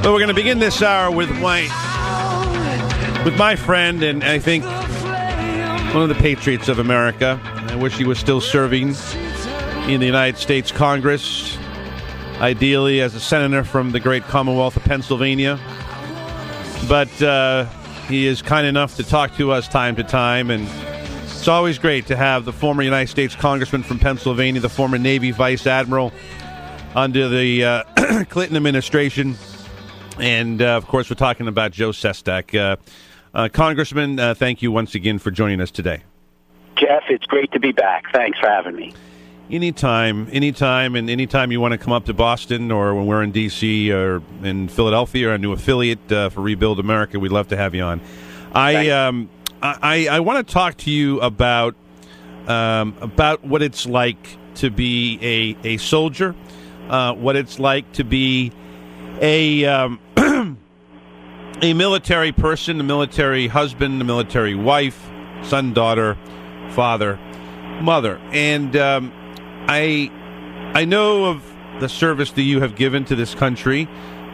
Well, we're going to begin this hour with my friend, and I think one of the patriots of America. I wish he was still serving in the United States Congress, ideally as a senator from the great Commonwealth of Pennsylvania. But he is kind enough to talk to us time to time, and it's always great to have the former United States Congressman from Pennsylvania, the former Navy Vice Admiral under the Clinton administration. And, of course, we're talking about Joe Sestak. Congressman, thank you once again for joining us today. Jeff, it's great to be back. Thanks for having me. Anytime, and anytime you want to come up to Boston or when we're in D.C. or in Philadelphia or a new affiliate for Rebuild America, we'd love to have you on. I want to talk to you about what it's like to be a soldier, what it's like to be a military person, a military husband, a military wife, son, daughter, father, mother. And I know of the service that you have given to this country,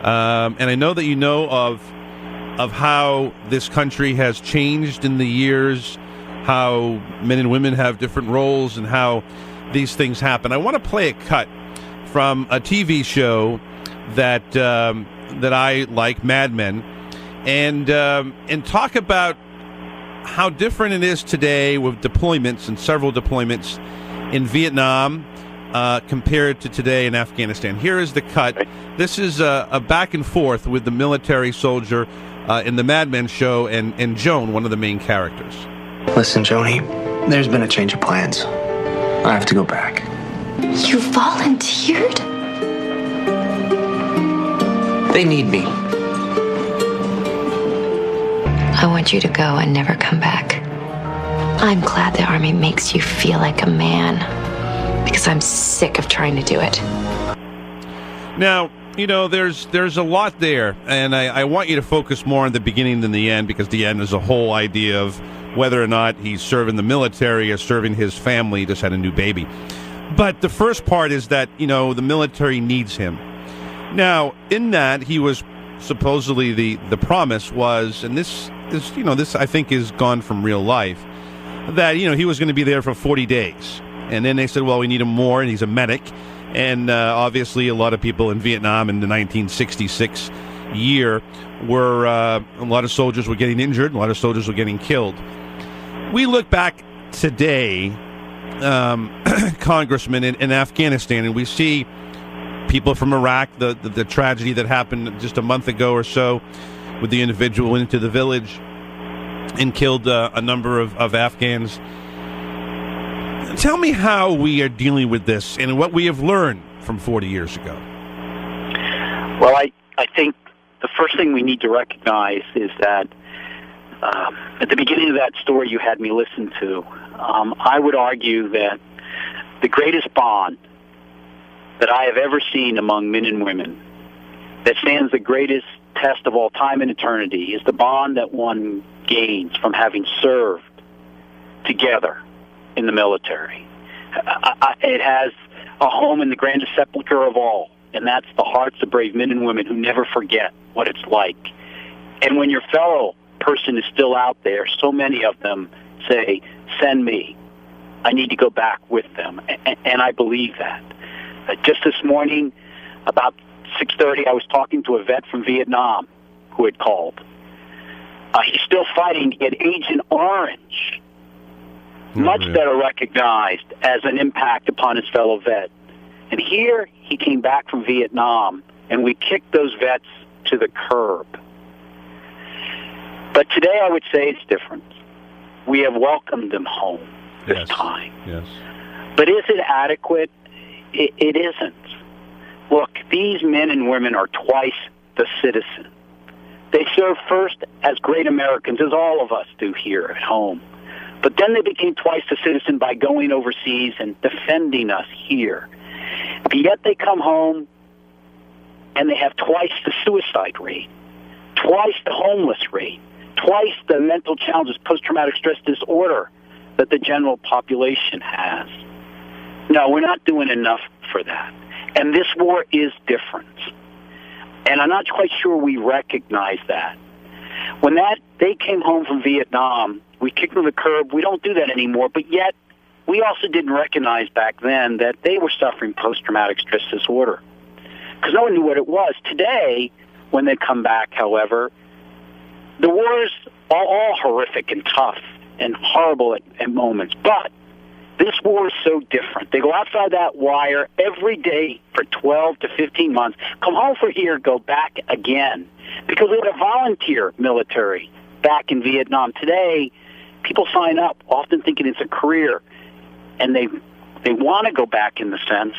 and I know that you know of how this country has changed in the years, how men and women have different roles, and how these things happen. I want to play a cut from a TV show that I like, Mad Men, and talk about how different it is today with deployments and several deployments in Vietnam compared to today in Afghanistan. Here is the cut. This is a back and forth with the military soldier in the Mad Men show and Joan, one of the main characters. Listen, Joni, there's been a change of plans. I have to go back. You volunteered? They need me. I want you to go and never come back. I'm glad the Army makes you feel like a man, because I'm sick of trying to do it. Now, you know, there's a lot there, and I want you to focus more on the beginning than the end, because the end is a whole idea of whether or not he's serving the military or serving his family. He just had a new baby. But the first part is that, you know, the military needs him. Now, in that, he was supposedly the promise was, and this I think is gone from real life, that, you know, he was going to be there for 40 days. And then they said, well, we need him more, and he's a medic. And obviously a lot of people in Vietnam in the 1966 year were, a lot of soldiers were getting injured, a lot of soldiers were getting killed. We look back today, Congressman, in Afghanistan, and we see people from Iraq, the tragedy that happened just a month ago or so with the individual went into the village and killed a number of Afghans. Tell me how we are dealing with this and what we have learned from 40 years ago. Well, I think the first thing we need to recognize is that at the beginning of that story you had me listen to, I would argue that the greatest bond that I have ever seen among men and women, that stands the greatest test of all time and eternity, is the bond that one gains from having served together in the military. It has a home in the grandest sepulcher of all, and that's the hearts of brave men and women who never forget what it's like. And when your fellow person is still out there, so many of them say, send me. I need to go back with them. And I believe that. Just this morning, about 6:30, I was talking to a vet from Vietnam who had called. He's still fighting to get Agent Orange much better recognized as an impact upon his fellow vet. And here he came back from Vietnam, and we kicked those vets to the curb. But today I would say it's different. We have welcomed them home this time. Yes. But is it adequate? It isn't. Look, these men and women are twice the citizen. They serve first as great Americans, as all of us do here at home. But then they became twice the citizen by going overseas and defending us here. But yet they come home and they have twice the suicide rate, twice the homeless rate, twice the mental challenges, post-traumatic stress disorder that the general population has. No, we're not doing enough for that. And this war is different. And I'm not quite sure we recognize that. When they came home from Vietnam, we kicked them to the curb. We don't do that anymore, but yet we also didn't recognize back then that they were suffering post-traumatic stress disorder because no one knew what it was. Today, when they come back, however, the wars are all horrific and tough and horrible at moments, but this war is so different. They go outside that wire every day for 12 to 15 months, come home for a year, go back again. Because we had a volunteer military back in Vietnam. Today, people sign up, often thinking it's a career, and they want to go back in the sense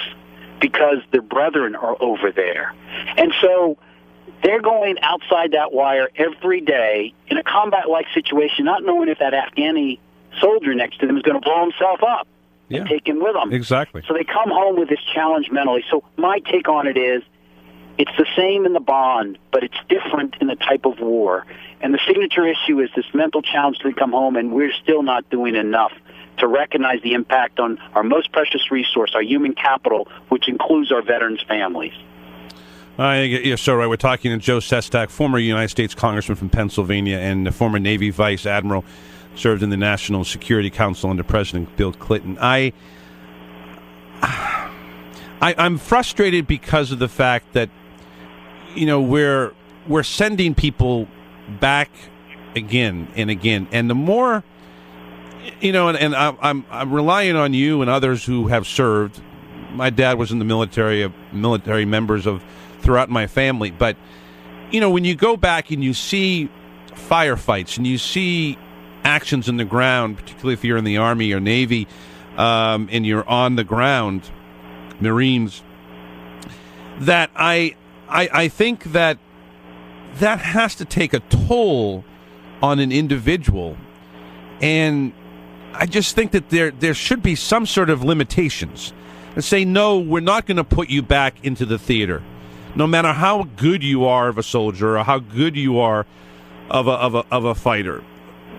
because their brethren are over there. And so they're going outside that wire every day in a combat-like situation, not knowing if that Afghani soldier next to them is going to blow himself up and take him with them. Exactly. So they come home with this challenge mentally. So my take on it is it's the same in the bond, but it's different in the type of war. And the signature issue is this mental challenge to come home, and we're still not doing enough to recognize the impact on our most precious resource, our human capital, which includes our veterans' families. You're so right. We're talking to Joe Sestak, former United States Congressman from Pennsylvania and a former Navy Vice Admiral, served in the National Security Council under President Bill Clinton. I'm frustrated because of the fact that, you know, we're sending people back again and again, and the more, you know, and I'm relying on you and others who have served. My dad was in the military, military members of throughout my family, but you know, when you go back and you see firefights and you see actions in the ground, particularly if you're in the Army or Navy, and you're on the ground, Marines, that I think that has to take a toll on an individual, and I just think that there should be some sort of limitations and say, no, we're not going to put you back into the theater, no matter how good you are of a soldier or how good you are of a fighter.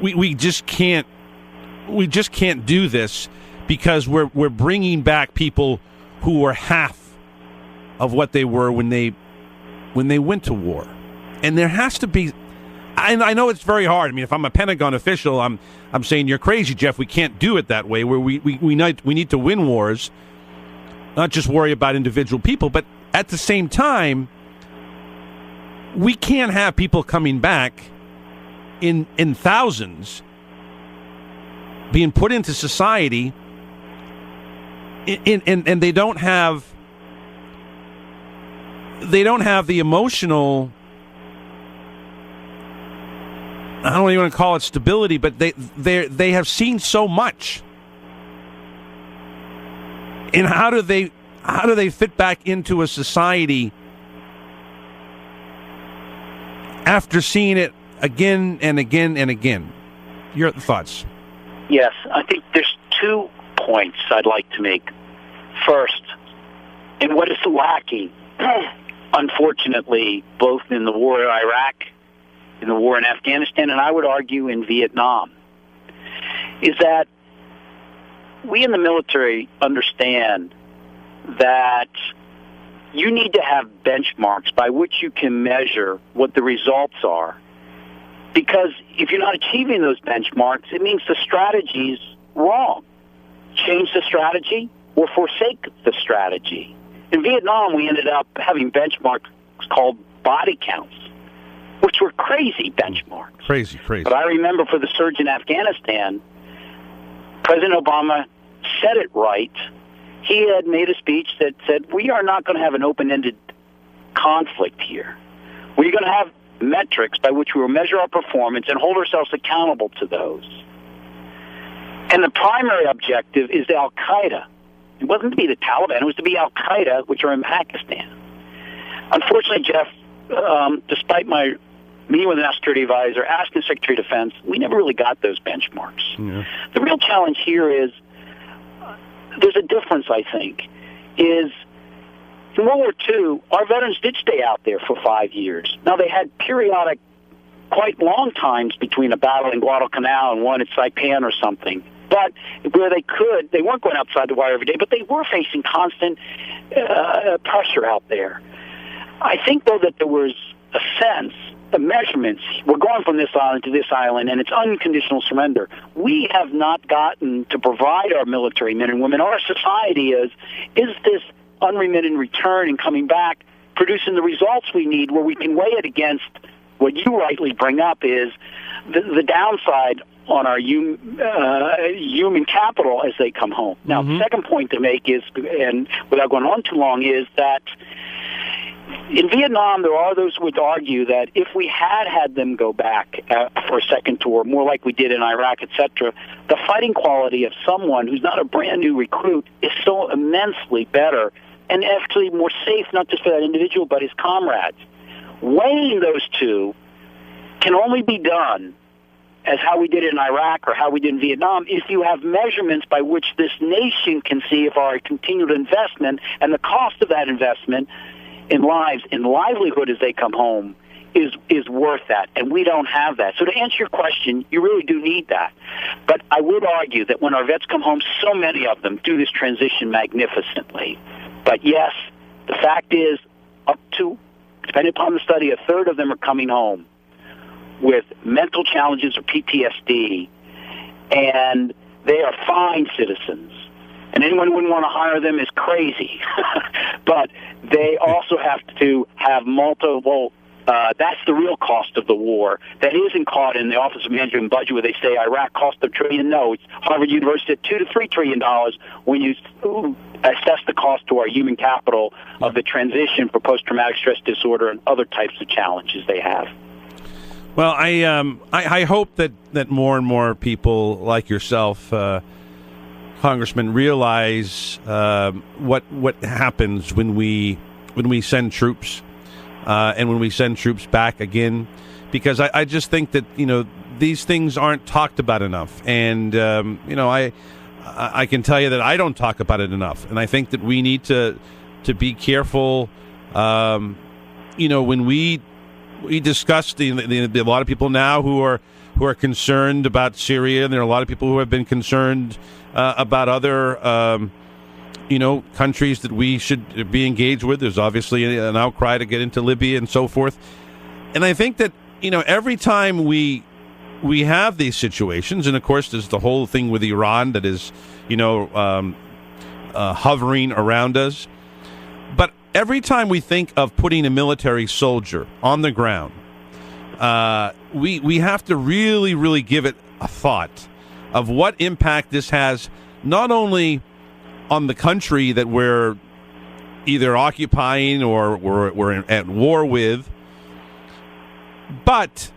We just can't do this because we're bringing back people who are half of what they were when they went to war. And there has to be, and I know it's very hard. I mean, if I'm a Pentagon official, I'm saying you're crazy, Jeff. We can't do it that way. Where we need to win wars, not just worry about individual people. But at the same time, we can't have people coming back in thousands being put into society, and they don't have the emotional, I don't even want to call it stability, but they have seen so much. And how do they fit back into a society after seeing it again and again and again? Your thoughts? Yes, I think there's 2 points I'd like to make. First, in what is lacking, unfortunately, both in the war in Iraq, in the war in Afghanistan, and I would argue in Vietnam, is that we in the military understand that you need to have benchmarks by which you can measure what the results are. Because if you're not achieving those benchmarks, it means the strategy's wrong. Change the strategy or forsake the strategy. In Vietnam, we ended up having benchmarks called body counts, which were crazy benchmarks. Crazy. But I remember for the surge in Afghanistan, President Obama said it right. He had made a speech that said, we are not going to have an open-ended conflict here. We're going to have metrics by which we will measure our performance and hold ourselves accountable to those. And the primary objective is Al-Qaeda. It wasn't to be the Taliban. It was to be Al-Qaeda, which are in Pakistan. Unfortunately, Jeff, despite my meeting with the National Security Advisor, asking the Secretary of Defense, we never really got those benchmarks. Yeah. The real challenge here is there's a difference, I think, is in World War II, our veterans did stay out there for 5 years. Now, they had periodic, quite long times between a battle in Guadalcanal and one at Saipan or something. But where they could, they weren't going outside the wire every day, but they were facing constant pressure out there. I think, though, that there was a sense, the measurements, we're going from this island to this island, and it's unconditional surrender. We have not gotten to provide our military men and women. Our society is this unremitted return and coming back producing the results we need, where we can weigh it against what you rightly bring up is the downside on our human capital as they come home. Now, the second point to make is, and without going on too long, is that in Vietnam, there are those who would argue that if we had them go back for a second tour, more like we did in Iraq, etc., the fighting quality of someone who's not a brand new recruit is so immensely better and actually more safe, not just for that individual, but his comrades. Weighing those two can only be done as how we did in Iraq or how we did in Vietnam if you have measurements by which this nation can see if our continued investment and the cost of that investment in lives, in livelihood as they come home, is worth that, and we don't have that. So to answer your question, you really do need that. But I would argue that when our vets come home, so many of them do this transition magnificently. But yes, the fact is, up to, depending upon the study, a third of them are coming home with mental challenges or PTSD, and they are fine citizens. And anyone who wouldn't want to hire them is crazy. But they also have to have multiple, that's the real cost of the war. That isn't caught in the Office of Management and Budget where they say Iraq cost $1 trillion. No, it's Harvard University at $2 to $3 trillion when you assess the cost to our human capital of the transition for post-traumatic stress disorder and other types of challenges they have. Well, I hope that more and more people like yourself, Congressman, realize what happens when we send troops and when we send troops back again, because I just think that these things aren't talked about enough, and I can tell you that I don't talk about it enough, and I think that we need to be careful. When we discussed a lot of people now who are concerned about Syria, and there are a lot of people who have been concerned about other countries that we should be engaged with. There's obviously an outcry to get into Libya and so forth, and I think that every time we have these situations, and of course there's the whole thing with Iran that is hovering around us. But every time we think of putting a military soldier on the ground, we have to really, really give it a thought of what impact this has, not only on the country that we're either occupying or we're at war with, but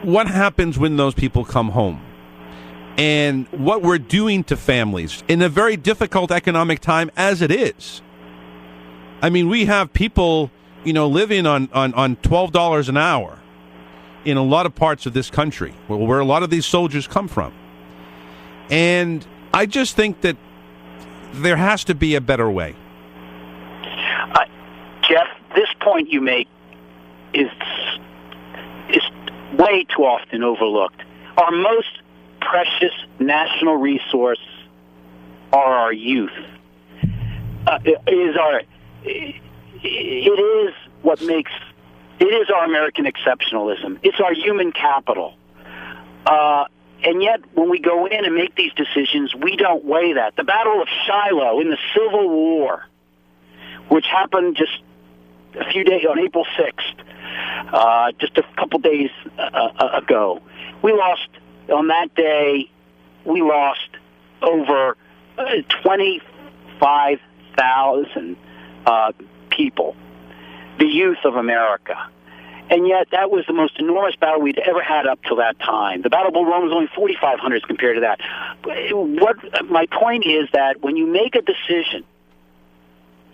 what happens when those people come home, and what we're doing to families in a very difficult economic time as it is. I mean, we have people, living on $12 an hour in a lot of parts of this country, where a lot of these soldiers come from. And I just think that there has to be a better way. Jeff, this point you make is way too often overlooked. Our most precious national resource are our youth. It is our American exceptionalism. It's our human capital. And yet, when we go in and make these decisions, we don't weigh that. The Battle of Shiloh in the Civil War, which happened just a few days on April 6th, just a couple days ago, on that day, we lost over 25,000 people, the youth of America. And yet, that was the most enormous battle we'd ever had up till that time. The Battle of Bull Run was only 4,500 compared to that. My point is that when you make a decision,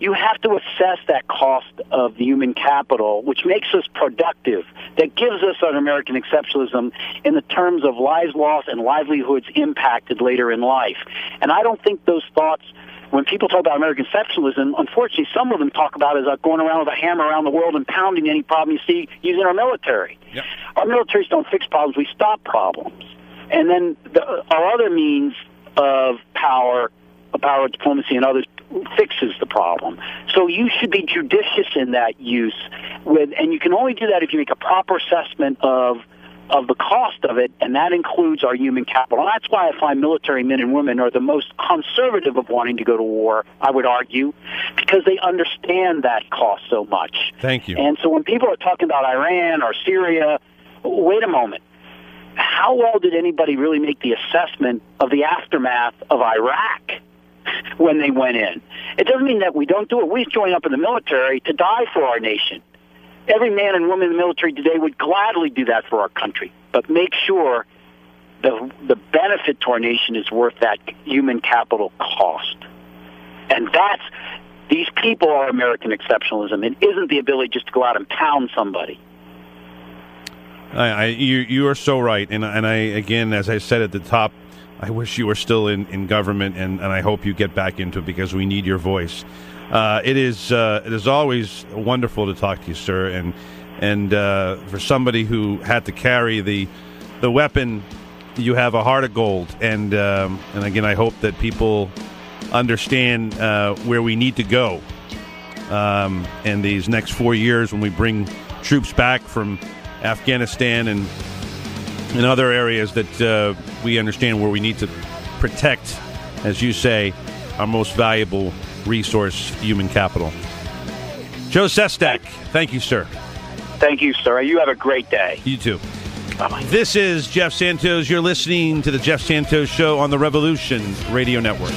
you have to assess that cost of the human capital, which makes us productive, that gives us an American exceptionalism in the terms of lives lost and livelihoods impacted later in life. And I don't think those thoughts, when people talk about American exceptionalism, unfortunately, some of them talk about it as going around with a hammer around the world and pounding any problem you see using our military. Yep. Our militaries don't fix problems, we stop problems. And then our other means of power, diplomacy, and others fixes the problem. So you should be judicious in that use, and you can only do that if you make a proper assessment of the cost of it, and that includes our human capital. And that's why I find military men and women are the most conservative of wanting to go to war, I would argue, because they understand that cost so much. Thank you. And so when people are talking about Iran or Syria, wait a moment. How well did anybody really make the assessment of the aftermath of Iraq when they went in? It doesn't mean that we don't do it. We join up in the military to die for our nation. Every man and woman in the military today would gladly do that for our country, but make sure the benefit to our nation is worth that human capital cost. And these people are American exceptionalism. It isn't the ability just to go out and pound somebody. You are so right, and I again, as I said at the top, I wish you were still in government, and I hope you get back into it because we need your voice. It is always wonderful to talk to you, sir, and for somebody who had to carry the weapon, you have a heart of gold, and again, I hope that people understand where we need to go in these next 4 years when we bring troops back from Afghanistan and in other areas, that we understand where we need to protect, as you say, our most valuable resource, human capital. Joe Sestak, thank you, sir. Thank you, sir. You have a great day. You too. Bye-bye. This is Jeff Santos. You're listening to the Jeff Santos Show on the Revolution Radio Network.